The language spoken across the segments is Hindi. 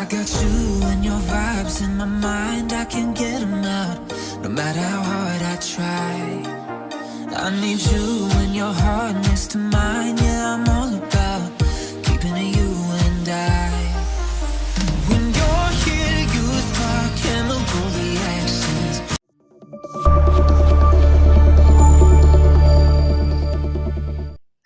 got you and your vibes in my mind, I can't get them out, no matter how hard I try. I need you and your heart next to mine, yeah, I'm all about keeping it you and I. When you're here, you spark chemical reactions.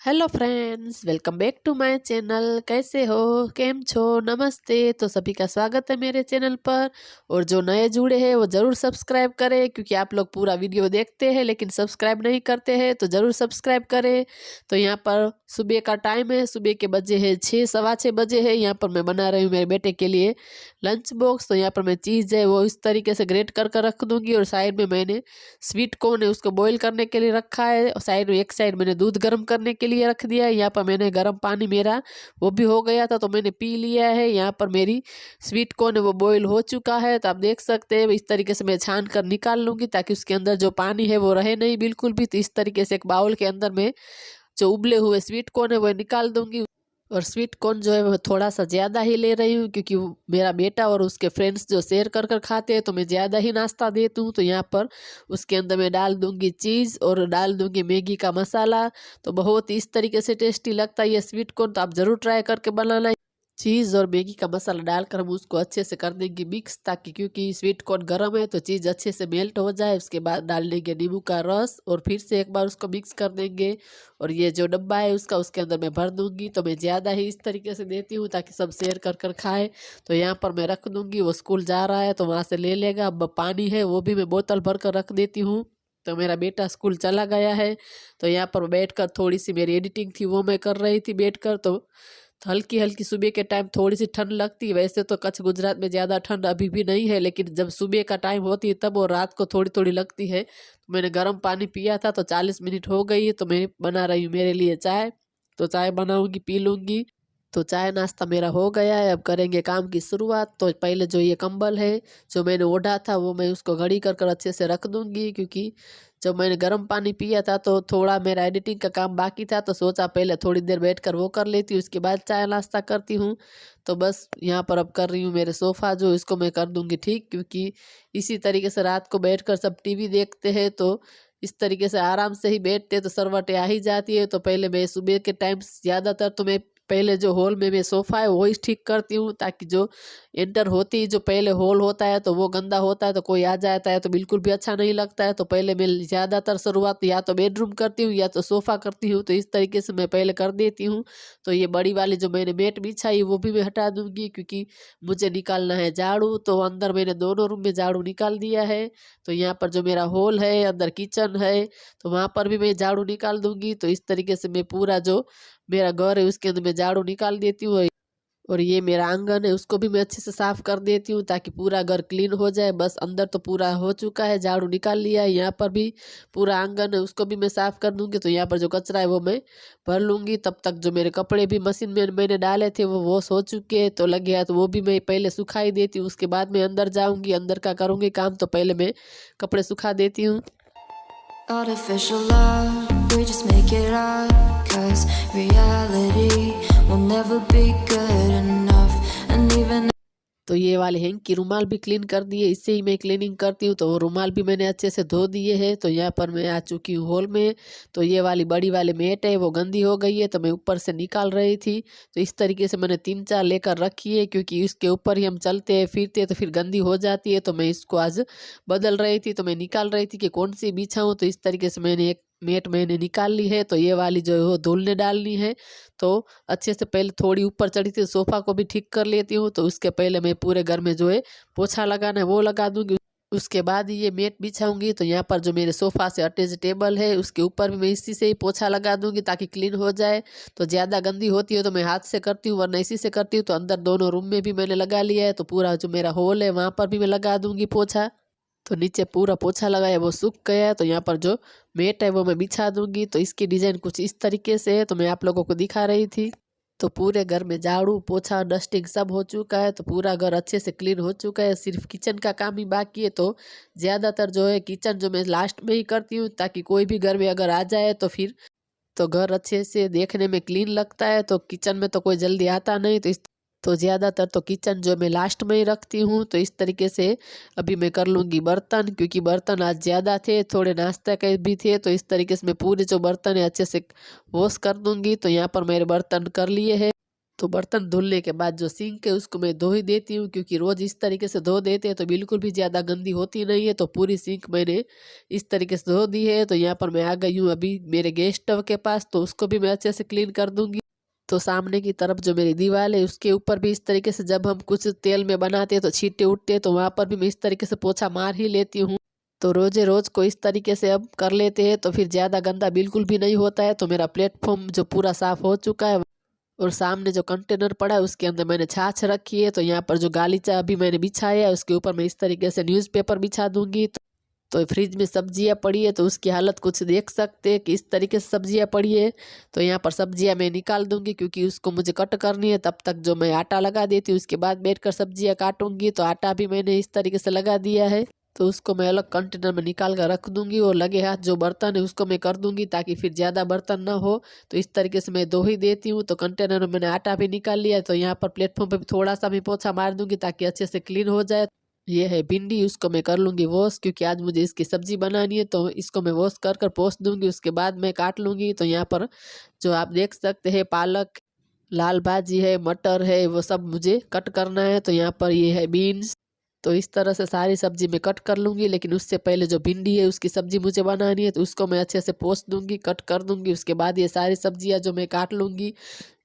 Hello friends, welcome back to my channel. कैसे हो, केम छो, नमस्ते। तो सभी का स्वागत है मेरे चैनल पर। और जो नए जुड़े हैं वो ज़रूर सब्सक्राइब करें, क्योंकि आप लोग पूरा वीडियो देखते हैं लेकिन सब्सक्राइब नहीं करते हैं, तो ज़रूर सब्सक्राइब करें। तो यहाँ पर सुबह का टाइम है, सुबह के बजे है 6, सवा 6 बजे है। यहाँ पर मैं बना रही हूँ मेरे बेटे के लिए लंच बॉक्स। तो यहाँ पर मैं चीज़ है वो इस तरीके से ग्रेट कर कर रख दूँगी, और साइड में मैंने स्वीट कॉर्न है उसको बॉईल करने के लिए रखा है, और साइड में एक साइड मैंने दूध गर्म करने के लिए रख दिया है। यहाँ पर मैंने गर्म पानी मेरा वो भी हो गया था, तो मैंने पी लिया है। यहाँ पर मेरी स्वीट कॉर्न है वो बॉईल हो चुका है, तो आप देख सकते हैं इस तरीके से मैं छान कर निकाल लूँगी, ताकि उसके अंदर जो पानी है वो रहे नहीं बिल्कुल भी। तो इस तरीके से एक बाउल के अंदर में जो उबले हुए स्वीट कॉर्न है वो निकाल दूँगी। और स्वीट कॉर्न जो है मैं थोड़ा सा ज़्यादा ही ले रही हूँ, क्योंकि मेरा बेटा और उसके फ्रेंड्स जो शेयर कर कर खाते हैं, तो मैं ज़्यादा ही नाश्ता देती हूँ। तो यहाँ पर उसके अंदर मैं डाल दूँगी चीज़ और डाल दूँगी मैगी का मसाला। तो बहुत इस तरीके से टेस्टी लगता है ये स्वीट कॉर्न, तो आप ज़रूर ट्राई करके बनाना। चीज़ और मैगी का मसाला डालकर हम उसको अच्छे से कर देंगे मिक्स, ताकि क्योंकि स्वीट कॉर्न गर्म है तो चीज़ अच्छे से मेल्ट हो जाए। उसके बाद डाल देंगे नींबू का रस और फिर से एक बार उसको मिक्स कर देंगे। और ये जो डब्बा है उसका उसके अंदर मैं भर दूंगी। तो मैं ज़्यादा ही इस तरीके से देती हूँ ताकि सब शेयर कर कर खाए। तो यहाँ पर मैं रख दूँगी, वो स्कूल जा रहा है तो वहाँ से ले लेगा। अब पानी है वो भी मैं बोतल भर कर रख देती हूँ। तो मेरा बेटा स्कूल चला गया है। तो यहाँ पर बैठकर थोड़ी सी मेरी एडिटिंग थी वो मैं कर रही थी बैठकर। तो हल्की हल्की सुबह के टाइम थोड़ी सी ठंड लगती है। वैसे तो कच्छ गुजरात में ज़्यादा ठंड अभी भी नहीं है, लेकिन जब सुबह का टाइम होती है तब, और रात को थोड़ी थोड़ी लगती है। तो मैंने गर्म पानी पिया था, तो 40 मिनट हो गई है। तो मैं बना रही हूँ मेरे लिए चाय। तो चाय बनाऊँगी, पी लूँगी। तो चाय नाश्ता मेरा हो गया है, अब करेंगे काम की शुरुआत। तो पहले जो ये कंबल है जो मैंने ओढ़ा था वो मैं उसको घड़ी कर कर अच्छे से रख दूँगी, क्योंकि जब मैंने गर्म पानी पिया था तो थोड़ा मेरा एडिटिंग का काम बाकी था। तो सोचा पहले थोड़ी देर बैठकर वो कर लेती हूँ, उसके बाद चाय नाश्ता करती हूँ। तो बस यहाँ पर अब कर रही हूँ मेरे सोफ़ा जो इसको मैं कर दूँगी ठीक, क्योंकि इसी तरीके से रात को बैठकर सब टीवी देखते हैं, तो इस तरीके से आराम से ही बैठते हैं तो सरवटें आ ही जाती है। तो पहले मैं सुबह के टाइम ज़्यादातर तो मैं पहले जो हॉल में मैं सोफ़ा है वो ही ठीक करती हूँ, ताकि जो एंटर होती ही जो पहले हॉल होता है तो वो गंदा होता है, तो कोई आ जाता है तो बिल्कुल भी अच्छा नहीं लगता है। तो पहले मैं ज़्यादातर शुरुआत या तो बेडरूम करती हूँ या तो सोफ़ा करती हूँ। तो इस तरीके से मैं पहले कर देती हूँ। तो ये बड़ी वाली जो मैंने मैट बिछाई वो भी मैं हटा दूँगी, क्योंकि मुझे निकालना है झाड़ू। तो अंदर मैंने दोनों रूम में झाड़ू निकाल दिया है। तो यहाँ पर जो मेरा हॉल है, अंदर किचन है, तो वहाँ पर भी मैं झाड़ू निकाल दूँगी। तो इस तरीके से मैं पूरा जो मेरा घर है उसके अंदर मैं झाड़ू निकाल देती हूँ। और ये मेरा आंगन है उसको भी मैं अच्छे से साफ़ कर देती हूँ, ताकि पूरा घर क्लीन हो जाए। बस अंदर तो पूरा हो चुका है, झाड़ू निकाल लिया है। यहाँ पर भी पूरा आंगन है उसको भी मैं साफ़ कर दूँगी। तो यहाँ पर जो कचरा है वो मैं भर लूँगी। तब तक जो मेरे कपड़े भी मशीन में मैंने डाले थे वो वॉश हो चुके हैं, तो लग गया तो वो भी मैं पहले सुखाई देती हूँ। उसके बाद मैं अंदर जाऊँगी, अंदर का करूँगी काम। तो पहले मैं कपड़े सुखा देती हूँ। Artificial love, we just make it up, 'cause reality will never be good enough. And even तो ये वाले हैंकी रुमाल भी क्लीन कर दिए, इससे ही मैं क्लीनिंग करती हूँ। तो वो रुमाल भी मैंने अच्छे से धो दिए हैं। तो यहाँ पर मैं आ चुकी हूँ हॉल में। तो ये वाली बड़ी वाली मैट है वो गंदी हो गई है, तो मैं ऊपर से निकाल रही थी। तो इस तरीके से मैंने 3-4 लेकर रखी है, क्योंकि इसके ऊपर ही हम चलते हैं फिरते हैं तो फिर गंदी हो जाती है। तो मैं इसको आज बदल रही थी, तो मैं निकाल रही थी कि कौन सी बिछाऊँ। तो इस तरीके से मैंने एक मैट मैंने निकाल ली है। तो ये वाली जो है वो धुलने डालनी है। तो अच्छे से पहले थोड़ी ऊपर चढ़ी थी, सोफ़ा को भी ठीक कर लेती हूँ। तो उसके पहले मैं पूरे घर में जो है पोछा लगाना है वो लगा दूँगी। उसके बाद ये मैट बिछाऊँगी। तो यहाँ पर जो मेरे सोफ़ा से अटैच टेबल है उसके ऊपर भी मैं इसी से ही पोछा लगा दूँगी, ताकि क्लीन हो जाए। तो ज़्यादा गंदी होती है तो मैं हाथ से करती हूँ, वरना इसी से करती हूँ। तो अंदर दोनों रूम में भी मैंने लगा लिया है। तो पूरा जो मेरा हॉल है वहाँ पर भी मैं लगा दूँगी पोछा। तो नीचे पूरा पोछा लगाया वो सूख गया है। तो यहाँ पर जो मैट है वो मैं बिछा दूँगी। तो इसकी डिज़ाइन कुछ इस तरीके से है, तो मैं आप लोगों को दिखा रही थी। तो पूरे घर में झाड़ू पोछा डस्टिंग सब हो चुका है। तो पूरा घर अच्छे से क्लीन हो चुका है, सिर्फ किचन का काम ही बाकी है। तो ज़्यादातर जो है किचन जो मैं लास्ट में ही करती हूँ, ताकि कोई भी घर में अगर आ जाए तो फिर तो घर अच्छे से देखने में क्लीन लगता है। तो किचन में तो कोई जल्दी आता नहीं, तो इस तो ज़्यादातर तो किचन जो मैं लास्ट में ही रखती हूँ। तो इस तरीके से अभी मैं कर लूँगी बर्तन, क्योंकि बर्तन आज ज़्यादा थे, थोड़े नाश्ता के भी थे। तो इस तरीके से मैं पूरे जो बर्तन है अच्छे से वॉश कर दूँगी। तो यहाँ पर मेरे बर्तन कर लिए हैं। तो बर्तन धुलने के बाद जो सिंक है उसको मैं धो ही देती हूँ, क्योंकि रोज़ इस तरीके से धो देते हैं तो बिल्कुल भी ज़्यादा गंदी होती नहीं है। तो पूरी सिंक मैंने इस तरीके से धो दी है। तो यहाँ पर मैं आ गई हूँ अभी मेरे गैस स्टव के पास, तो उसको भी मैं अच्छे से क्लीन कर दूँगी। तो सामने की तरफ जो मेरी दीवार है उसके ऊपर भी इस तरीके से जब हम कुछ तेल में बनाते हैं तो छींटे उठते हैं, तो वहाँ पर भी मैं इस तरीके से पोछा मार ही लेती हूँ। तो रोज़े रोज़ को इस तरीके से अब कर लेते हैं तो फिर ज़्यादा गंदा बिल्कुल भी नहीं होता है। तो मेरा प्लेटफॉर्म जो पूरा साफ़ हो चुका है, और सामने जो कंटेनर पड़ा है उसके अंदर मैंने छाछ रखी है। तो यहाँ पर जो गालीचा अभी मैंने बिछाया है उसके ऊपर मैं इस तरीके से न्यूज़पेपर बिछा दूंगी। तो फ्रिज में सब्जियां पड़ी है तो उसकी हालत कुछ देख सकते हैं कि इस तरीके से सब्जियां पड़ी है। तो यहाँ पर सब्जियां मैं निकाल दूंगी, क्योंकि उसको मुझे कट करनी है। तब तक जो मैं आटा लगा देती हूँ, उसके बाद बैठकर सब्जियां काटूंगी। तो आटा भी मैंने इस तरीके से लगा दिया है। तो उसको मैं अलग कंटेनर में निकाल कर रख दूंगी, और लगे हाथ जो बर्तन है उसको मैं कर दूंगी, ताकि फिर ज़्यादा बर्तन ना हो। तो इस तरीके से मैं धो ही देती हूँ। तो कंटेनर में मैंने आटा भी निकाल लिया है। तो यहाँ पर प्लेटफॉर्म पे भी थोड़ा सा मैं पोछा मार दूंगी, ताकि अच्छे से क्लीन हो जाए। ये है भिंडी, उसको मैं कर लूँगी वॉश, क्योंकि आज मुझे इसकी सब्जी बनानी है। तो इसको मैं वॉश कर पोंछ दूँगी, उसके बाद मैं काट लूँगी। तो यहाँ पर जो आप देख सकते हैं पालक, लाल भाजी है, मटर है, वो सब मुझे कट करना है। तो यहाँ पर ये है बीन्स। तो इस तरह से सारी सब्जी मैं कट कर लूँगी, लेकिन उससे पहले जो भिंडी है उसकी सब्जी मुझे बनानी है। तो उसको मैं अच्छे से पोंछ दूँगी, कट कर दूँगी। उसके बाद ये सारी सब्जियाँ जो मैं काट लूँगी।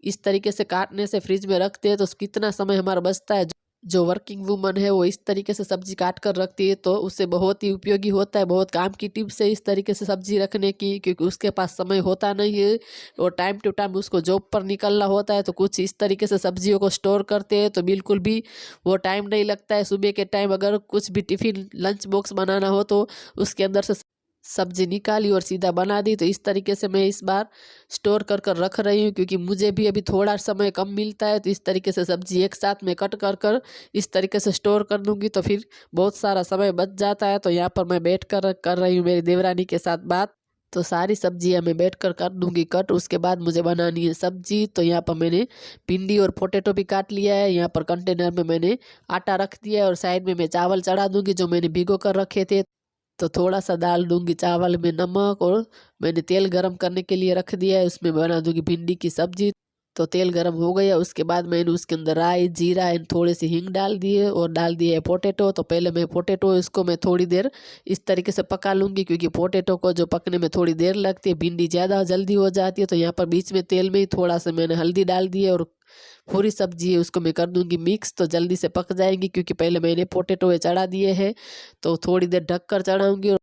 इस तरीके से काटने से फ्रिज में रखते हैं तो कितना समय हमारा बचता है। जो वर्किंग वूमन है वो इस तरीके से सब्जी काट कर रखती है तो उससे बहुत ही उपयोगी होता है। बहुत काम की टिप्स है इस तरीके से सब्जी रखने की, क्योंकि उसके पास समय होता नहीं है और टाइम टू टाइम उसको जॉब पर निकलना होता है। तो कुछ इस तरीके से सब्जियों को स्टोर करते हैं तो बिल्कुल भी वो टाइम नहीं लगता है। सुबह के टाइम अगर कुछ भी टिफिन लंच बॉक्स बनाना हो तो उसके अंदर से सब्जी निकाली और सीधा बना दी। तो इस तरीके से मैं इस बार स्टोर कर कर रख रही हूँ, क्योंकि मुझे भी अभी थोड़ा समय कम मिलता है। तो इस तरीके से सब्जी एक साथ में कट कर कर इस तरीके से स्टोर कर दूँगी तो फिर बहुत सारा समय बच जाता है। तो यहाँ पर मैं बैठ कर रही हूँ मेरी देवरानी के साथ बात। तो सारी सब्जियाँ मैं बैठकर कर दूंगी कट। उसके बाद मुझे बनानी है सब्जी। तो यहाँ पर मैंने भिंडी और पोटैटो भी काट लिया है। यहाँ पर कंटेनर में मैंने आटा रख दिया है और साइड में मैं चावल चढ़ा दूंगी जो मैंने भिगो कर रखे थे। तो थोड़ा सा डाल दूंगी चावल में नमक, और मैंने तेल गरम करने के लिए रख दिया है, उसमें बना दूंगी भिंडी की सब्जी। तो तेल गरम हो गया, उसके बाद मैंने उसके अंदर राई, जीरा एंड थोड़ी सी हींग डाल दिए और डाल दिए पोटैटो। तो पहले मैं पोटैटो इसको मैं थोड़ी देर इस तरीके से पका लूँगी, क्योंकि पोटैटो को जो पकने में थोड़ी देर लगती है, भिंडी ज़्यादा जल्दी हो जाती है। तो यहाँ पर बीच में तेल में ही थोड़ा सा मैंने हल्दी डाल दी है, और पूरी सब्जी है उसको मैं कर दूंगी मिक्स, तो जल्दी से पक जाएंगी, क्योंकि पहले मैंने पोटैटो चढ़ा दिए हैं। तो थोड़ी देर ढक कर चढ़ाऊँगी।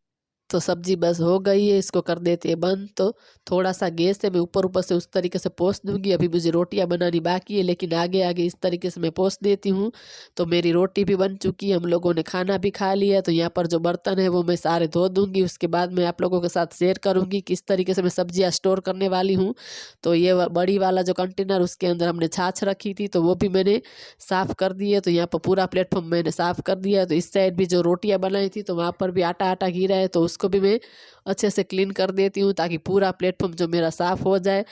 तो सब्जी बस हो गई है, इसको कर देते हैं बंद। तो थोड़ा सा गैस से मैं ऊपर ऊपर से उस तरीके से पोंछ दूंगी। अभी मुझे रोटियां बनानी बाकी है, लेकिन आगे आगे इस तरीके से मैं पोंछ देती हूँ। तो मेरी रोटी भी बन चुकी है, हम लोगों ने खाना भी खा लिया। तो यहाँ पर जो बर्तन है वो मैं सारे धो दूंगी। उसके बाद मैं आप लोगों के साथ शेयर करूँगी किस तरीके से मैं सब्जियाँ स्टोर करने वाली हूँ। तो ये बड़ी वाला जो कंटेनर उसके अंदर हमने छाछ रखी थी, तो वो भी मैंने साफ़ कर दी है। तो यहाँ पर पूरा प्लेटफॉर्म मैंने साफ़ कर दिया है। तो इस साइड भी जो रोटियाँ बनाई थी तो वहाँ पर भी आटा आटा गिरा है, तो उसको भी मैं अच्छे से क्लीन कर देती हूँ, ताकि पूरा प्लेटफॉर्म जो मेरा साफ़ हो जाए।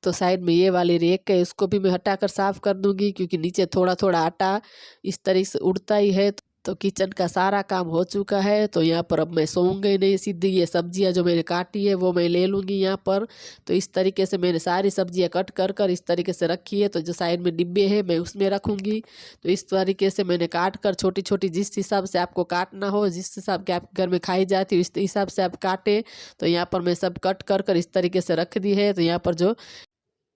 तो साइड में ये वाली रेक है, इसको भी मैं हटाकर साफ़ कर दूंगी, क्योंकि नीचे थोड़ा थोड़ा आटा इस तरीके से उड़ता ही है। तो किचन का सारा काम हो चुका है। तो यहाँ पर अब मैं सोऊंगी नहीं, सीधी ये सब्जियाँ जो मैंने काटी है वो मैं ले लूँगी यहाँ पर। तो इस तरीके से मैंने सारी सब्जियाँ कट कर कर इस तरीके से रखी है। तो जो साइड में डिब्बे हैं मैं उसमें रखूँगी। तो इस तरीके से मैंने काट कर छोटी छोटी जिस हिसाब से आपको काटना हो, जिस हिसाब के आपके घर में खाई जाती है इस हिसाब से आप काटें। तो यहाँ पर मैं सब कट कर कर इस तरीके से रख दी है। तो यहाँ पर जो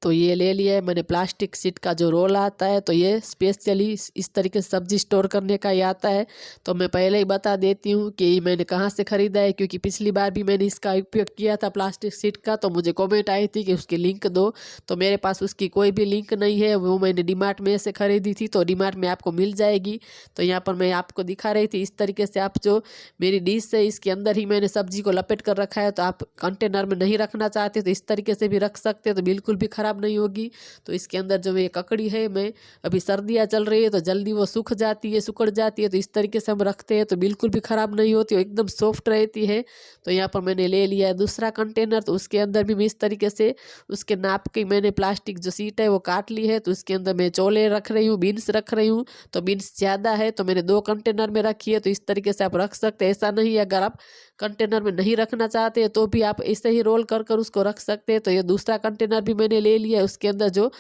तो ये ले लिया है मैंने प्लास्टिक शीट का जो रोल आता है। तो ये स्पेशली इस तरीके से सब्जी स्टोर करने का ही आता है। तो मैं पहले ही बता देती हूँ कि मैंने कहाँ से ख़रीदा है, क्योंकि पिछली बार भी मैंने इसका उपयोग किया था प्लास्टिक शीट का। तो मुझे कमेंट आई थी कि उसकी लिंक दो, तो मेरे पास उसकी कोई भी लिंक नहीं है। वो मैंने डीमार्ट में से ख़रीदी थी, तो डीमार्ट में आपको मिल जाएगी। तो यहाँ पर मैं आपको दिखा रही थी इस तरीके से आप जो मेरी डिश है इसके अंदर ही मैंने सब्जी को लपेट कर रखा है। तो आप कंटेनर में नहीं रखना चाहते तो इस तरीके से भी रख सकते हैं, तो बिल्कुल भी ख़राब ख़राब नहीं होगी। तो इसके अंदर जो ये ककड़ी है, मैं अभी सर्दियाँ चल रही है तो जल्दी वो सूख जाती है, सिकुड़ जाती है, तो इस तरीके से हम रखते हैं तो बिल्कुल भी ख़राब नहीं होती, एकदम सॉफ्ट रहती है। तो यहाँ पर मैंने ले लिया है दूसरा कंटेनर, तो उसके अंदर भी मैं इस तरीके से उसके नाप की मैंने प्लास्टिक जो सीट है वो काट ली है। तो उसके अंदर मैं छोले रख रही हूँ, बीन्स रख रही हूँ। तो बीन्स ज़्यादा है तो मैंने 2 कंटेनर में रखी है। तो इस तरीके से आप रख सकते हैं, ऐसा नहीं है अगर आप कंटेनर में नहीं रखना चाहते हैं तो भी आप ऐसे ही रोल कर कर उसको रख सकते हैं। तो ये दूसरा कंटेनर भी मैंने ले लिया है। उसके अंदर जो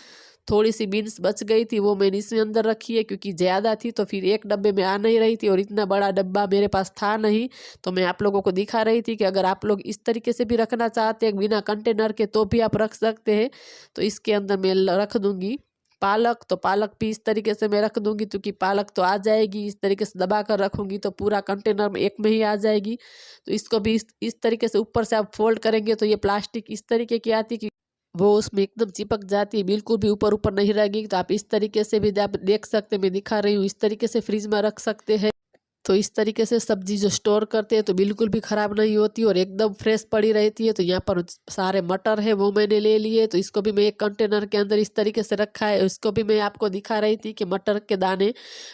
थोड़ी सी बीन्स बच गई थी वो मैंने इसमें अंदर रखी है, क्योंकि ज़्यादा थी तो फिर एक डब्बे में आ नहीं रही थी और इतना बड़ा डब्बा मेरे पास था नहीं। तो मैं आप लोगों को दिखा रही थी कि अगर आप लोग इस तरीके से भी रखना चाहते हैं बिना कंटेनर के तो भी आप रख सकते हैं। तो इसके अंदर मैं रख दूंगी पालक। तो पालक भी इस तरीके से मैं रख दूंगी, क्योंकि पालक तो आ जाएगी, इस तरीके से दबा कर रखूंगी तो पूरा कंटेनर में एक में ही आ जाएगी। तो इसको भी इस तरीके से ऊपर से आप फोल्ड करेंगे तो ये प्लास्टिक इस तरीके की आती है कि वो उसमें एकदम चिपक जाती है, बिल्कुल भी ऊपर ऊपर नहीं रहेगी। तो आप इस तरीके से भी आप देख सकते हैं, मैं दिखा रही हूँ, इस तरीके से फ्रिज में रख सकते हैं। तो इस तरीके से सब्जी जो स्टोर करते हैं तो बिल्कुल भी ख़राब नहीं होती और एकदम फ्रेश पड़ी रहती है। तो यहाँ पर सारे मटर है वो मैंने ले लिए, तो इसको भी मैं एक कंटेनर के अंदर इस तरीके से रखा है। इसको भी मैं आपको दिखा रही थी कि मटर के दाने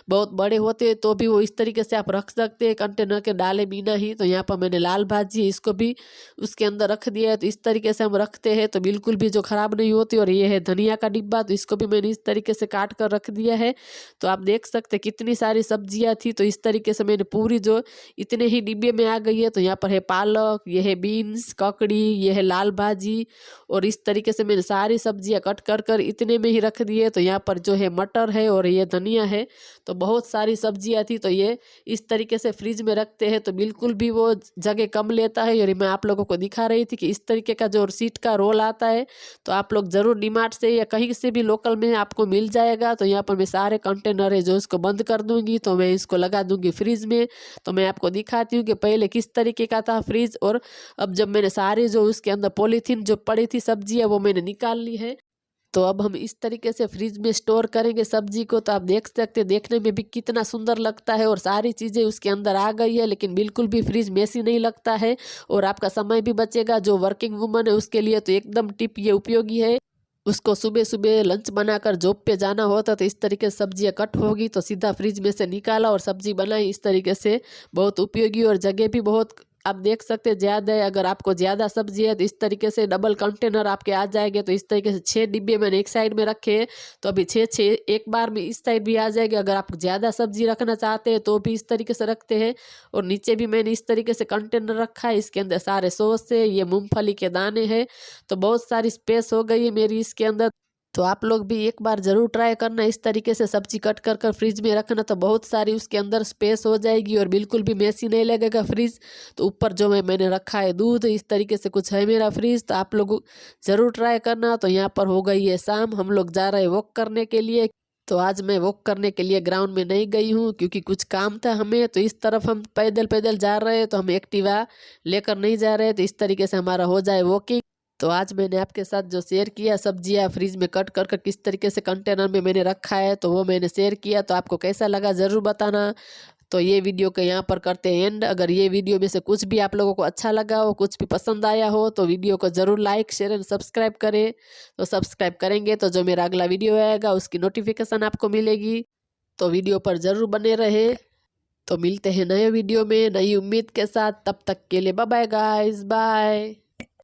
बहुत बड़े होते हैं तो भी वो इस तरीके से आप रख सकते हैं कंटेनर के डाले बिना ही। तो यहाँ पर मैंने लाल भाजी इसको भी उसके अंदर रख दिया है। तो इस तरीके से हम रखते हैं तो बिल्कुल भी जो ख़राब नहीं होती। और ये है धनिया का डिब्बा, तो इसको भी मैंने इस तरीके से काट कर रख दिया है। तो आप देख सकते हैं कितनी सारी सब्जियां थी। तो इस तरीके से मैंने पूरी जो इतने ही डिब्बे में आ गई है। तो यहाँ पर है पालक, ये है बीन्स, ककड़ी, ये है लाल भाजी, और इस तरीके से मैंने सारी सब्जियां कट कर कर इतने में ही रख दी है। तो यहाँ पर जो है मटर है और ये धनिया है, तो बहुत सारी सब्जियां थी। तो ये इस तरीके से फ्रिज में रखते हैं तो बिल्कुल भी वो जगह कम लेता है। और मैं आप लोगों को दिखा रही थी कि इस तरीके का जो सीट का रोल आता है तो आप लोग जरूर डीमार्ट से या कहीं से भी लोकल में आपको मिल जाएगा। तो यहाँ पर मैं सारे कंटेनर है जो इसको बंद कर दूंगी, तो मैं इसको लगा दूंगी फ्रिज में। तो मैं आपको दिखाती हूँ कि पहले किस तरीके का था फ्रिज, और अब जब मैंने सारी जो उसके अंदर पॉलीथीन जो पड़ी थी सब्जियाँ वो मैंने निकाल ली है। तो अब हम इस तरीके से फ्रिज में स्टोर करेंगे सब्जी को। तो आप देख सकते हैं देखने में भी कितना सुंदर लगता है और सारी चीज़ें उसके अंदर आ गई है, लेकिन बिल्कुल भी फ्रिज मेसी नहीं लगता है और आपका समय भी बचेगा। जो वर्किंग वुमन है उसके लिए तो एकदम टिप ये उपयोगी है। उसको सुबह सुबह लंच बनाकर जॉब पे जाना होता तो इस तरीके से सब्जियां कट होगी तो सीधा फ्रिज में से निकाला और सब्जी बनाई। इस तरीके से बहुत उपयोगी और जगह भी बहुत आप देख सकते हैं ज़्यादा है। अगर आपको ज़्यादा सब्जी है तो इस तरीके से डबल कंटेनर आपके आ जाएंगे। तो इस तरीके से 6 डिब्बे मैंने एक साइड में रखे हैं, तो अभी 6 एक बार में इस साइड भी आ जाएगी। अगर आप ज़्यादा सब्जी रखना चाहते हैं तो भी इस तरीके से रखते हैं। और नीचे भी मैंने इस तरीके से कंटेनर रखा है, इसके अंदर सारे सॉस है, ये मूंगफली के दाने हैं। तो बहुत सारी स्पेस हो गई है मेरी इसके अंदर। तो आप लोग भी एक बार ज़रूर ट्राई करना, इस तरीके से सब्जी कट कर कर फ्रिज में रखना, तो बहुत सारी उसके अंदर स्पेस हो जाएगी और बिल्कुल भी मेसी नहीं लगेगा फ्रिज। तो ऊपर जो मैंने रखा है दूध, इस तरीके से कुछ है मेरा फ्रिज, तो आप लोग ज़रूर ट्राई करना। तो यहाँ पर हो गई है शाम, हम लोग जा रहे हैं वॉक करने के लिए। तो आज मैं वॉक करने के लिए ग्राउंड में नहीं गई हूँ क्योंकि कुछ काम था हमें। तो इस तरफ हम पैदल पैदल जा रहे हैं, तो हम एक्टिवा लेकर नहीं जा रहे, तो इस तरीके से हमारा हो जाए वॉकिंग। तो आज मैंने आपके साथ जो शेयर किया सब्जियां फ्रिज में कट कर कर किस तरीके से कंटेनर में मैंने रखा है, तो वो मैंने शेयर किया। तो आपको कैसा लगा ज़रूर बताना। तो ये वीडियो को यहाँ पर करते हैं एंड। अगर ये वीडियो में से कुछ भी आप लोगों को अच्छा लगा हो, कुछ भी पसंद आया हो, तो वीडियो को ज़रूर लाइक शेयर एंड सब्सक्राइब करें। तो सब्सक्राइब करेंगे तो जो मेरा अगला वीडियो आएगा उसकी नोटिफिकेशन आपको मिलेगी। तो वीडियो पर ज़रूर बने रहे। तो मिलते हैं नए वीडियो में नई उम्मीद के साथ, तब तक के लिए बाय बाय गाइस, बाय।